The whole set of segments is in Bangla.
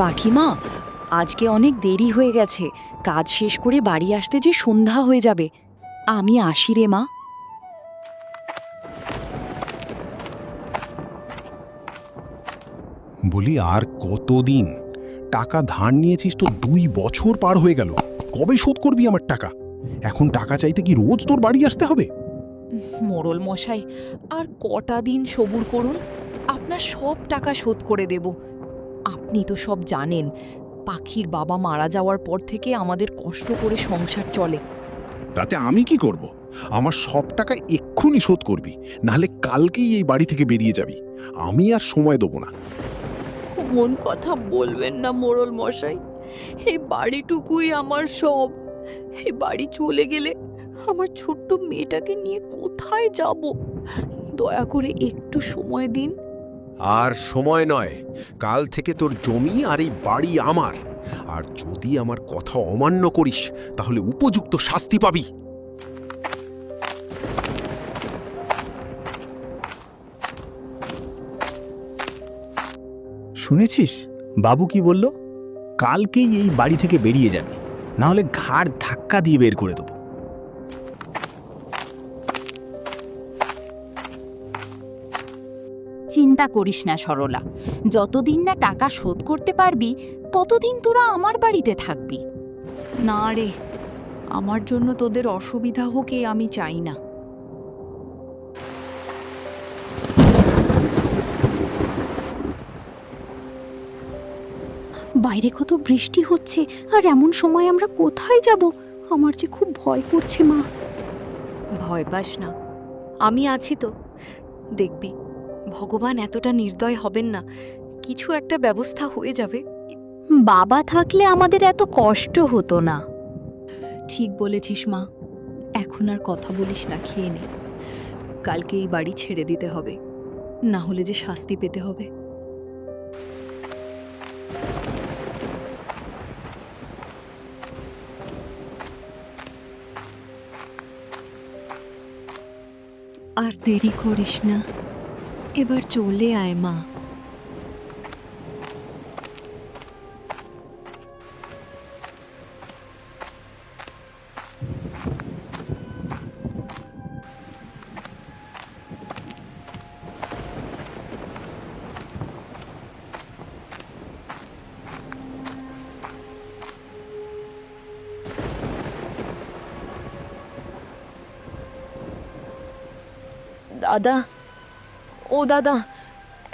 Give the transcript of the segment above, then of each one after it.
পাখিমা, আজকে অনেক দেরি হয়ে গেছে। কাজ শেষ করে বাড়ি আসতে যে সন্ধ্যা হয়ে যাবে। আমি আসি রে মা। বলি আর কতদিন? টাকা ধার নিয়েছিস তো 2 বছর পার হয়ে গেল। কবে শোধ করবি আমার টাকা? এখন টাকা চাইতে কি রোজ তোর বাড়ি আসতে হবে? মোড়ল মশাই, আর কটা দিন সবুর করুন, আপনার সব টাকা শোধ করে দেব। আপনি তো সব জানেন, পাখির বাবা মারা যাওয়ার পর থেকে আমাদের কষ্ট করে সংসার চলে। তাতে আমি কি করব? আমার সব টাকা এক্ষুনি শোধ করবি, নাহলে কালকেই এই বাড়ি থেকে বেরিয়ে যাবি। আমি আর সময় দেবো না। মন কথা বলবেন না মোড়ল মশাই, এই বাড়িটুকুই আমার সব। এই বাড়ি চলে গেলে আমার ছোট্ট মেয়েটাকে নিয়ে কোথায় যাব? দয়া করে একটু সময় দিন। আর সময় নয়, কাল থেকে তোর জমি আর এই বাড়ি আমার। আর যদি আমার কথা অমান্য করিস তাহলে উপযুক্ত শাস্তি পাবি। শুনেছিস বাবু কি বলল? কালকেই এই বাড়ি থেকে বেরিয়ে যাবে, না হলে ঘাড় ধাক্কা দিয়ে বের করে দেবো। চিন্তা করিস না সরলা, যতদিন না টাকা শোধ করতে পারবি ততদিন তোরা আমার বাড়িতে থাকবি। না রে, আমার জন্য তোদের অসুবিধা হোক এ আমি চাই না। বাইরে কত বৃষ্টি হচ্ছে, আর এমন সময় আমরা কোথায় যাব? আমার যে খুব ভয় করছে মা। ভয় পাস না, আমি আছি তো। দেখবি ভগবান এতটা নির্দয় হবেন না, কিছু একটা ব্যবস্থা হয়ে যাবে। বাবা থাকলে আমাদের এত কষ্ট হতো না। ঠিক বলেছিস মা, এখন আর কথা বলিস না, খেয়ে নে। কালকে এই বাড়ি ছেড়ে দিতে হবে, না হলে যে শাস্তি পেতে হবে। আর দেরি করিস না, এবার চলে আয় মা। দাদা, ও দাদা,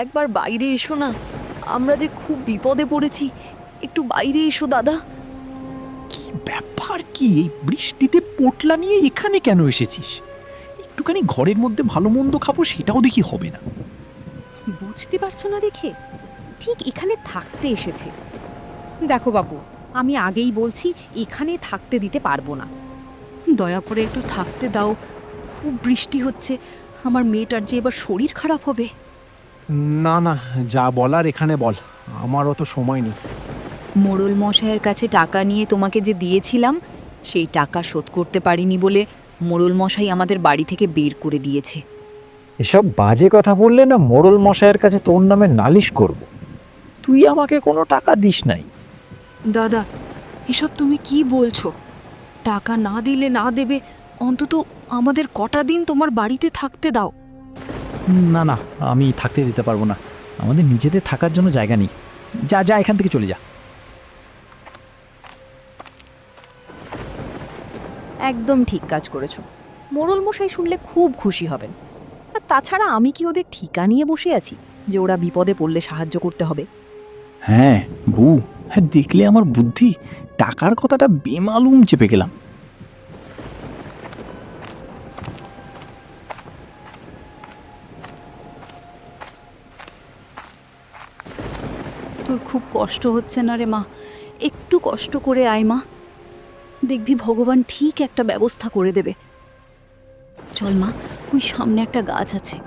একবার বাইরে এসো না। আমরা যে খুব বিপদে পড়েছি, একটু বাইরে এসো দাদা। কি ব্যাপার কি? এই বৃষ্টিতে পোটলা নিয়ে এখানে কেন এসেছিস? একটুখানি ঘরের মধ্যে ভালো মন্দ খাবো, সেটাও দেখি হবে না। বুঝতে পারছো না দেখে ঠিক এখানে থাকতে এসেছে। দেখো বাবু, আমি আগেই বলছি এখানে থাকতে দিতে পারবো না। দয়া করে একটু থাকতে দাও, খুব বৃষ্টি হচ্ছে। আমার মেয়েটার যে এবার শরীর খারাপ হবে। না না, যা বলার এখানে বল, আমার অত সময় নেই। মোড়ল মশাইয়ের কাছে টাকা নিয়ে তোমাকে যে দিয়েছিলাম, সেই টাকা শোধ করতে পারিনি বলে মোড়ল মশাই আমাদের বাড়ি থেকে বের করে দিয়েছে। এসব বাজে কথা বললে না মোড়ল মশাইয়ের কাছে তোর নামে নালিশ করব। তুই আমাকে কোনো টাকা দিস নাই। দাদা, এসব তুমি কি বলছো? টাকা না দিলে না দেবে, অন্তত আমাদের কটা দিন তোমার বাড়িতে থাকতে দাও। না না, আমি থাকতে দিতে পারবো না। আমাদের নিজেদের থাকার জন্য জায়গা নেই। যা যা, এখান থেকে চলে যা। একদম ঠিক কাজ করেছো। মোড়ল মশাই শুনলে খুব খুশি হবেন। আর তাছাড়া আমি কি ওদের ঠিকা নিয়ে বসে আছি যে ওরা বিপদে পড়লে সাহায্য করতে হবে? হ্যাঁ বউ, হ্যাঁ, দেখলে আমার বুদ্ধি, টাকার কথাটা বেমালুম চেপে গেলাম। তোর খুব কষ্ট হচ্ছে না রে মা? একটু কষ্ট করে আয় মা, দেখবি ভগবান ঠিক একটা ব্যবস্থা করে দেবে। চল মা, ওই সামনে একটা গাছ আছে,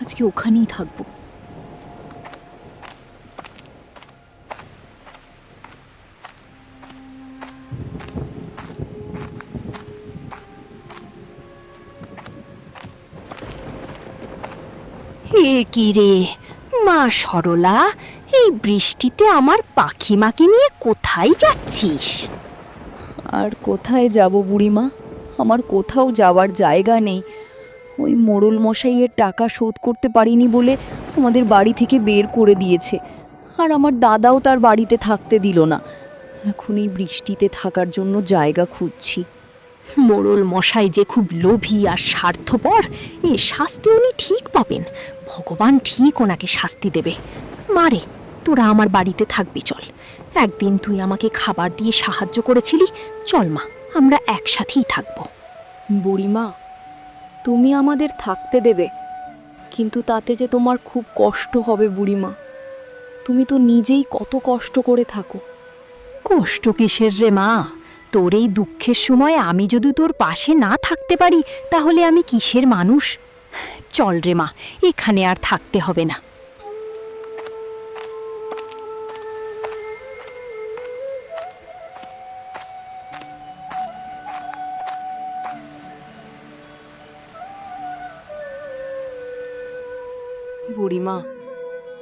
আজকে ওখানেই থাকবো। এ কি রে মা সরলা, এই বৃষ্টিতে আমার পাখি মাকে নিয়ে কোথায় যাচ্ছিস? আর কোথায় যাব বুড়িমা? আমার কোথাও যাওয়ার জায়গা নেই। ওই মোড়ল মশাইয়ের টাকা শোধ করতে পারিনি বলে আমাদের বাড়ি থেকে বের করে দিয়েছে। আর আমার দাদাও তার বাড়িতে থাকতে দিল না। এখন এই বৃষ্টিতে থাকার জন্য জায়গা খুঁজছি। মোড়ল মশাই যে খুব লোভী আর স্বার্থপর, এ শাস্তি উনি ঠিক পাবেন। ভগবান ঠিক ওনাকে শাস্তি দেবে। মারে, তোরা আমার বাড়িতে থাকবি, চল। একদিন তুই আমাকে খাবার দিয়ে সাহায্য করেছিলি, চল মা, আমরা একসাথেই থাকবো। বুড়িমা, তুমি আমাদের থাকতে দেবে, কিন্তু তাতে যে তোমার খুব কষ্ট হবে বুড়িমা। তুমি তো নিজেই কত কষ্ট করে থাকো। কষ্ট কিসের রে মা? তোর এই দুঃখের সময় আমি যদি তোর পাশে না থাকতে পারি, তাহলে আমি কিসের মানুষ? চল রে মা, এখানে আর থাকতে হবে না। বুড়িমা,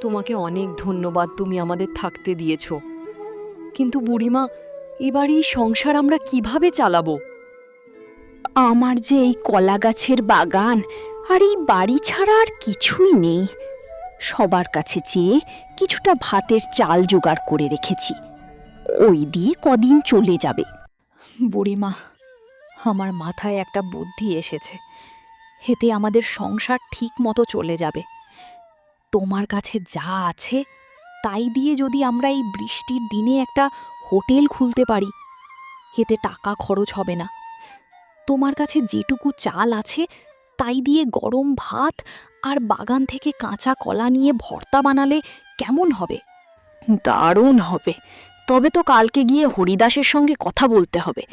তোমাকে অনেক ধন্যবাদ, তুমি আমাদের থাকতে দিয়েছো। কিন্তু বুড়িমা, এবার এই সংসার আমরা কিভাবে চালাবো? আমার যে এই কলা গাছের বাগান আর এই বাড়ি ছাড়া আর কিছুই নেই। সবার কাছে চেয়ে কিছুটা ভাতের চাল জোগাড় করে রেখেছি, ওই দিয়ে কদিন চলে যাবে। বুড়িমা, আমার মাথায় একটা বুদ্ধি এসেছে। এতে আমাদের সংসার ঠিক মতো চলে যাবে। তোমার কাছে যা আছে তাই দিয়ে যদি আমরা এই বৃষ্টির দিনে একটা হোটেল খুলতে পারি, এতে টাকা খরচ হবে না। তোমার কাছে যেটুকু চাল আছে তাই দিয়ে গরম ভাত আর বাগান থেকে কাঁচা কলা নিয়ে ভর্তা বানালে কেমন হবে? দারুণ হবে। তবে তো কালকে গিয়ে হরিদাসের সঙ্গে কথা বলতে হবে।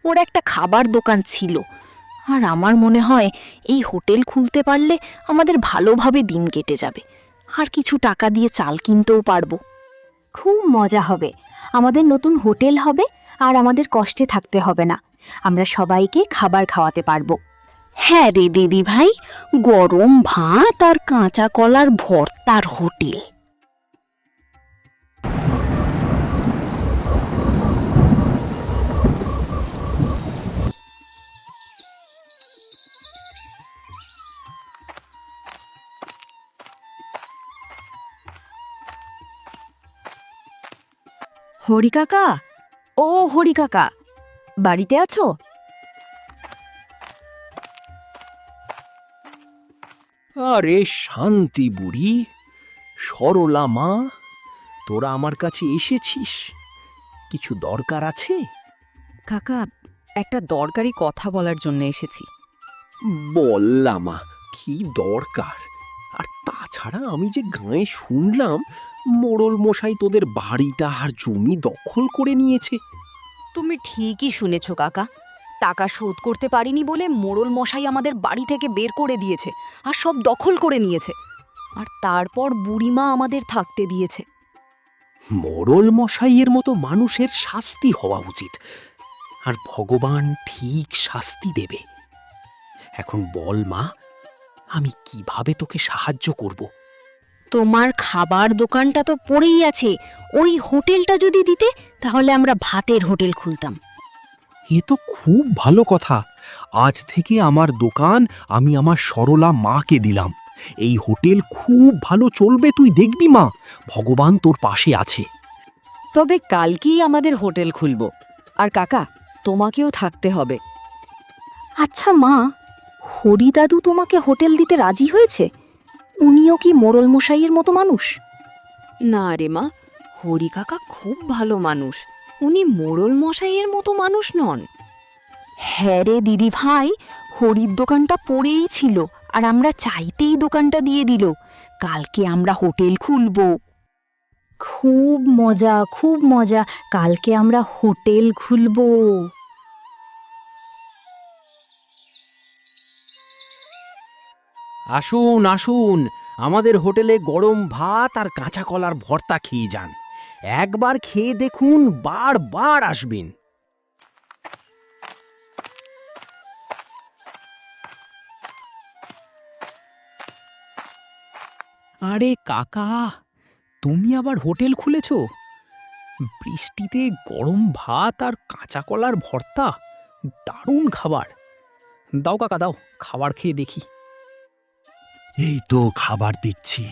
ওর একটা খাবার দোকান ছিল, আর আমার মনে হয় এই হোটেল খুলতে পারলে আমাদের ভালোভাবে দিন কেটে যাবে, আর কিছু টাকা দিয়ে চাল কিনতেও পারবো। খুব মজা হবে। আমাদের নতুন হোটেল হবে, আর আমাদের কষ্টে থাকতে হবে না। আমরা সবাইকে খাবার খাওয়াতে পারবো। হ্যাঁ রে দিদি ভাই, গরম ভাত আর কাঁচা কলার ভর্তার হোটেল। হরি কাকা, ও হরি কাকা, বাড়িতে আছো? আরে শান্তি বুড়ি, সরলা মা, তোরা আমার কাছে এসেছিস, কিছু দরকার আছে? কাকা, একটা দরকারি কথা বলার জন্য এসেছি। বললামা, কি দরকার? আর তাছাড়া আমি যে গাঁয়ে শুনলাম মোড়ল মশাই তোদের বাড়িটা আর জমি দখল করে নিয়েছে। তুমি ঠিকই শুনেছো কাকা। টাকা শোধ করতে পারিনি বলে মোড়ল মশাই আমাদের বাড়ি থেকে বের করে দিয়েছে আর সব দখল করে নিয়েছে। আর তারপর বুড়িমা আমাদের থাকতে দিয়েছে। মোড়ল মশাইয়ের মতো মানুষের শাস্তি হওয়া উচিত, আর ভগবান ঠিক শাস্তি দেবে। এখন বল মা, আমি কিভাবে তোকে সাহায্য করব? তোমার খাবার দোকানটা তো পড়েই আছে, ওই হোটেলটা যদি দিতে, তাহলে আমরা ভাতের হোটেল খুলতাম। এ তো খুব ভালো কথা। আজ থেকে আমার দোকান আমি আমার সরলা মাকে দিলাম। এই হোটেল খুব ভালো চলবে, তুই দেখবি মা, ভগবান তোর পাশে আছে। তবে কালকেই আমাদের হোটেল খুলব। আর কাকা, তোমাকেও থাকতে হবে। আচ্ছা মা, হরিদাদু তোমাকে হোটেল দিতে রাজি হয়েছে? উনিও কি মোড়ল মশাইয়ের মতো মানুষ? না রে মা, হরি কাকা খুব ভালো মানুষ। উনি মোড়ল মশাইয়ের মতো মানুষ নন। হ্যাঁ রে দিদি ভাই, হরির দোকানটা পড়েই ছিল, আর আমরা চাইতেই দোকানটা দিয়ে দিল। কালকে আমরা হোটেল খুলব। খুব মজা, খুব মজা। কালকে আমরা হোটেল খুলব। আসুন আসুন, আমাদের হোটেলে গরম ভাত আর কাঁচা কলার ভর্তা খেয়ে যান। একবার খেয়ে দেখুন, বারবার আসবেন। আরে কাকা, তুমি আবার হোটেল খুলেছ? বৃষ্টিতে গরম ভাত আর কাঁচা কলার ভর্তা, দারুণ খাবার। দাও কাকা দাও, খাবার খেয়ে দেখি। এই তো খাবার দিচ্ছি,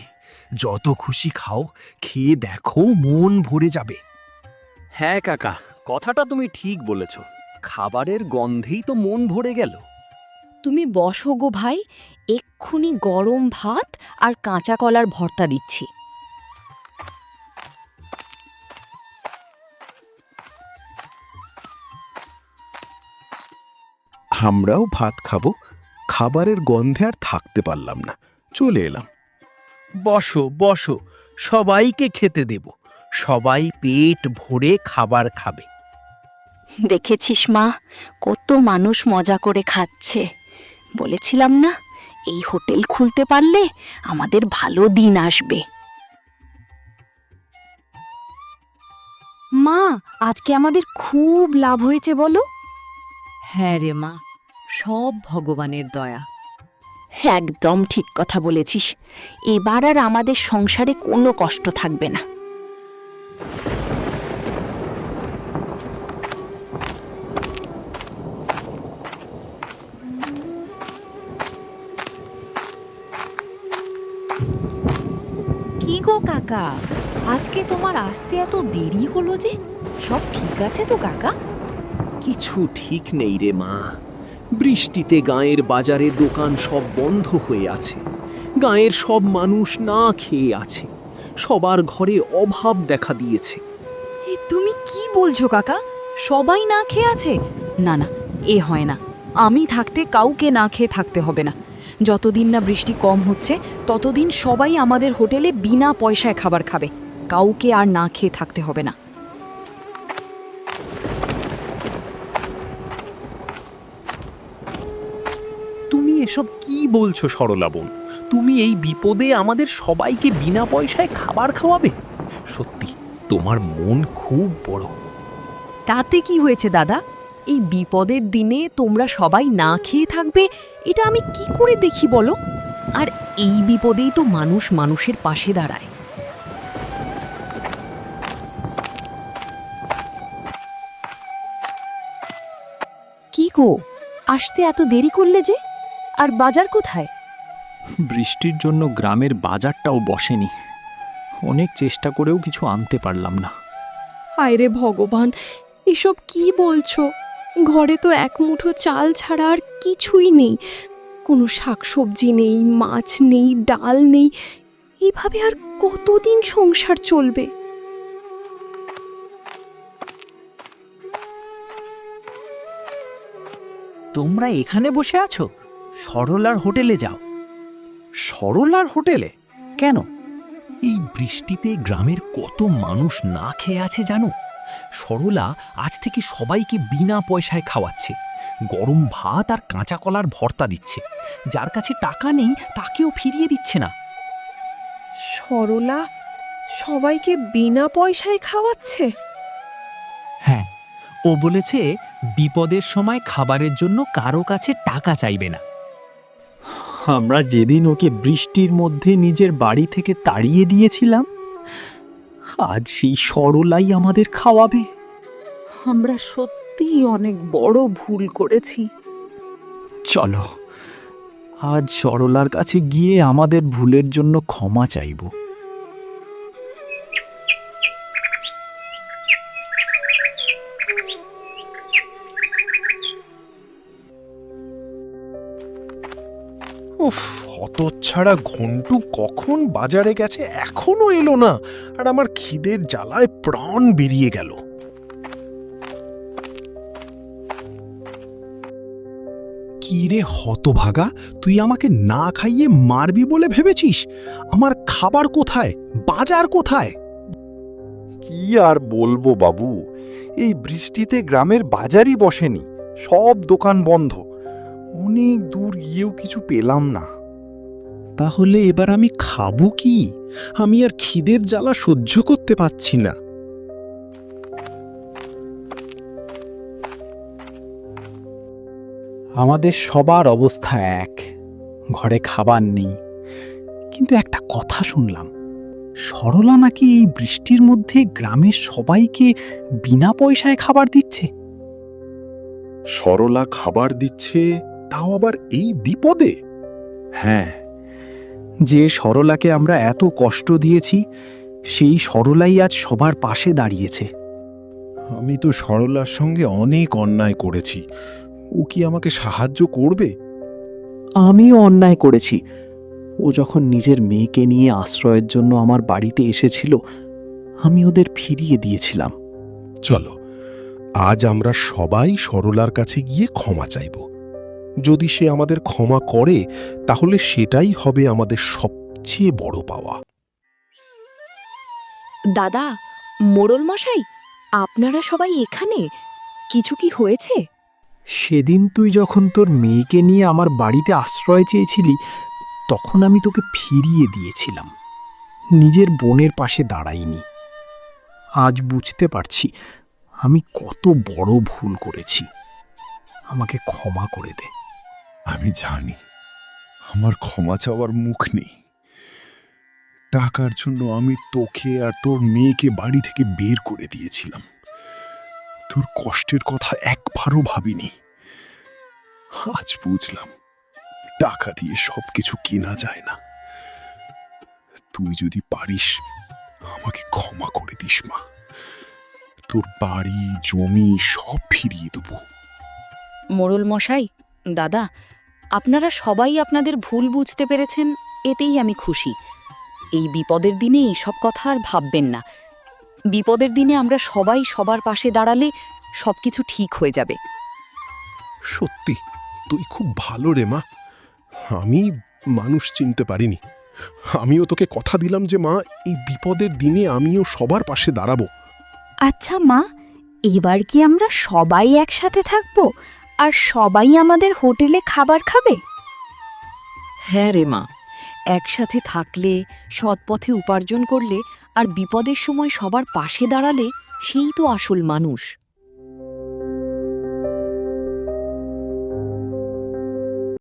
যত খুশি খাও, খেয়ে দেখো মন ভরে যাবে। হ্যাঁ কাকা, কথাটা তুমি ঠিক বলেছ। খাবারের গন্ধেই তো মন ভরে গেল। তুমি বসো গো ভাই, এক্ষুনি গরম ভাত আর কাঁচা কলার ভর্তা দিচ্ছি। আমরাও ভাত খাবো। খাবারের গন্ধে আর থাকতে পারলাম না, চলে এলাম। বসো বসো, সবাইকে খেতে দেব, সবাই পেট ভরে খাবার খাবে। দেখেছিস মা, কত মানুষ মজা করে খাচ্ছে। বলেছিলাম না, এই হোটেল খুলতে পারলে আমাদের ভালো দিন আসবে। মা, আজকে আমাদের খুব লাভ হয়েছে বলো। হ্যাঁ রে মা, সব ভগবানের দয়া। একদম ঠিক কথা বলেছিস। এবার আর আমাদের সংসারে কোনো কষ্ট থাকবে না। কি গো কাকা, আজকে তোমার আসতে এত দেরি হলো যে? সব ঠিক আছে তো কাকা? কিছু ঠিক নেই রে মা। বৃষ্টিতে গাঁয়ের বাজারে দোকান সব বন্ধ হয়ে আছে। গাঁয়ের সব মানুষ না খেয়ে আছে। সবার ঘরে অভাব দেখা দিয়েছে। এ তুমি কি বলছো কাকা? সবাই না খেয়ে আছে? না না, এ হয় না। আমি থাকতে কাউকে না খেয়ে থাকতে হবে না। যতদিন না বৃষ্টি কম হচ্ছে ততদিন সবাই আমাদের হোটেলে বিনা পয়সায় খাবার খাবে। কাউকে আর না খেয়ে থাকতে হবে না। তুমি এসব কি বলছো সরলা বোন? তুমি এই বিপদে আমাদের সবাইকে বিনা পয়সায় খাবার খাওয়াবে? সত্যি তোমার মন খুব বড়। তাতে কি হয়েছে দাদা? এই বিপদের দিনে তোমরা সবাই না খেয়ে থাকবে, এটা আমি কি করে দেখি বলো? আর এই বিপদেই তো মানুষ মানুষের পাশে দাঁড়ায়। কি গো, আসতে এত দেরি করলে যে? আর বাজার কোথায়? বৃষ্টির জন্য গ্রামের বাজারটাও বসেনি। অনেক চেষ্টা করেও কিছু আনতে পারলাম না। হায় রে ভগবান, এসব কি বলছো? ঘরে তো এক মুঠো চাল ছাড়া আর কিছুই নেই। কোনো শাকসবজি নেই, মাছ নেই, ডাল নেই। এইভাবে আর কতদিন সংসার চলবে? তোমরা এখানে বসে আছো? সরলার হোটেলে যাও। সরলার হোটেলে কেন? এই বৃষ্টিতে গ্রামের কত মানুষ না খেয়ে আছে জানো? সরলা আজ থেকে সবাইকে বিনা পয়সায় খাওয়াচ্ছে। গরম ভাত আর কাঁচা কলার ভর্তা দিচ্ছে। যার কাছে টাকা নেই তাকেও ফিরিয়ে দিচ্ছে না। সরলা সবাইকে বিনা পয়সায় খাওয়াচ্ছে? হ্যাঁ, ও বলেছে বিপদের সময় খাবারের জন্য কারো কাছে টাকা চাইবে না। আমরা যেদিন ওকে বৃষ্টির মধ্যে নিজের বাড়ি থেকে তাড়িয়ে দিয়েছিলাম, আজ সেই সরলাই আমাদের খাওয়াবে। আমরা সত্যিই অনেক বড় ভুল করেছি। চলো, আজ সরলার কাছে গিয়ে আমাদের ভুলের জন্য ক্ষমা চাইব। উফ, হতচ্ছাড়া ঘন্টু কখন বাজারে গেছে এখনো এলো না, আর আমার খিদের জ্বালায় প্রাণ বেরিয়ে গেল। কি রে হতভাগা, তুই আমাকে না খাইয়ে মারবি বলে ভেবেছিস? আমার খাবার কোথায়, বাজার কোথায়? কি আর বলবো বাবু, এই বৃষ্টিতে গ্রামের বাজারই বসেনি, সব দোকান বন্ধ। অনেক দূর গিয়েও কিছু পেলাম না। তাহলে এবার আমি খাবো কি? আমি আর খিদের জ্বালা সহ্য করতে পারছি না। আমাদের সবার অবস্থা এক, ঘরে খাবার নেই। কিন্তু একটা কথা শুনলাম, সরলা নাকি এই বৃষ্টির মধ্যে গ্রামের সবাইকে বিনা পয়সায় খাবার দিচ্ছে। সরলা খাবার দিচ্ছে, তাও আবার এই বিপদে? হ্যাঁ, যে সরলাকে আমরা এত কষ্ট দিয়েছি সেই সরলাই আজ সবার পাশে দাঁড়িয়েছে। আমি তো সরলার সঙ্গে অনেক অন্যায় করেছি, ও কি আমাকে সাহায্য করবে? আমিও অন্যায় করেছি। ও যখন নিজের মেয়েকে নিয়ে আশ্রয়ের জন্য আমার বাড়িতে এসেছিল, আমি ওদের ফিরিয়ে দিয়েছিলাম। চলো, আজ আমরা সবাই সরলার কাছে গিয়ে ক্ষমা চাইব। যদি সে আমাদের ক্ষমা করে তাহলে সেটাই হবে আমাদের সবচেয়ে বড় পাওয়া। দাদা, মোড়ল মশাই, আপনারা সবাই এখানে? কিছু কি হয়েছে? সেদিন তুই যখন তোর মেয়েকে নিয়ে আমার বাড়িতে আশ্রয় চেয়েছিলি, তখন আমি তোকে ফিরিয়ে দিয়েছিলাম, নিজের বোনের পাশে দাঁড়াইনি। আজ বুঝতে পারছি আমি কত বড় ভুল করেছি। আমাকে ক্ষমা করে দে। আমি জানি আমার ক্ষমা চাওয়ার মুখ নেই। টাকার জন্য আমি তোকে আর তোর মেয়েকে বাড়ি থেকে বের করে দিয়েছিলাম। তোর কষ্টের কথা একবারও ভাবিনি। আজ বুঝলাম টাকা দিয়ে সবকিছু কেনা যায় না। তুই যদি পারিস আমাকে ক্ষমা করে দিস মা। তোর বাড়ি জমি সব ফিরিয়ে দেবো। মোড়ল মশাই, দাদা, আপনারা সবাই আপনাদের ভুল বুঝতে পেরেছেন, এতেই আমি খুশি। এই বিপদের দিনে এইসব কথা আর ভাববেন না। বিপদের দিনে আমরা সবাই সবার পাশে দাঁড়ালে সবকিছু ঠিক হয়ে যাবে। সত্যি তুই খুব ভালো রে মা। আমি মানুষ চিনতে পারিনি। আমিও তোকে কথা দিলাম যে মা, এই বিপদের দিনে আমিও সবার পাশে দাঁড়াবো। আচ্ছা মা, এবার কি আমরা সবাই একসাথে থাকবো আর সবাই আমাদের হোটেলে খাবার খাবে? হ্যাঁ রে মা, একসাথে থাকলে, সৎ পথে উপার্জন করলে আর বিপদের সময় সবার পাশে দাঁড়ালে সেই তো আসল মানুষ।